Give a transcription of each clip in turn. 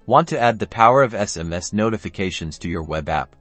Want to add the power of SMS notifications to your web app?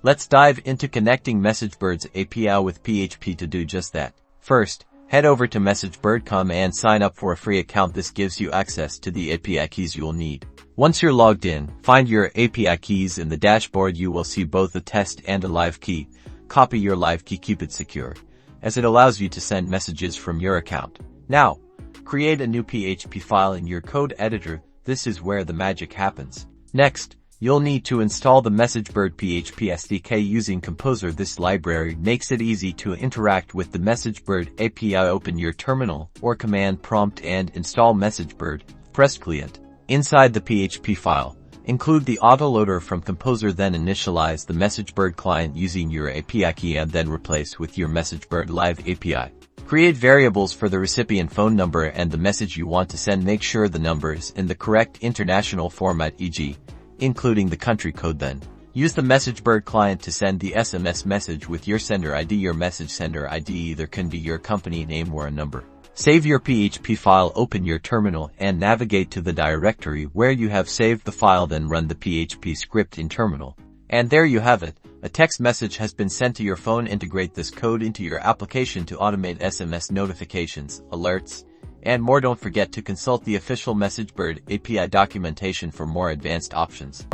Let's dive into connecting Messagebird's API with PHP to do just that. First, head over to Messagebird.com and sign up for a free account. This gives you access to the API keys you'll need. Once you're logged in, find your API keys in the dashboard. You will see both a test and a live key. Copy your live key, keep it secure, as it allows you to send messages from your account. Now, create a new PHP file in your code editor. This is where the magic happens. Next, you'll need to install the Messagebird PHP SDK using Composer. This library makes it easy to interact with the Messagebird API. Open your terminal or command prompt and install Messagebird. Press Client. Inside the PHP file, include the autoloader from Composer, then initialize the Messagebird client using your API key and then replace with your Messagebird Live API. Create variables for the recipient phone number and the message you want to send. Make sure the number is in the correct international format, e.g., including the country code. Then, use the Messagebird client to send the SMS message with your sender ID. Your message sender ID either can be your company name or a number. Save your PHP file, open your terminal, and navigate to the directory where you have saved the file. Then run the PHP script in terminal. And there you have it. A text message has been sent to your phone. Integrate this code into your application to automate SMS notifications, alerts, and more. Don't forget to consult the official Messagebird API documentation for more advanced options.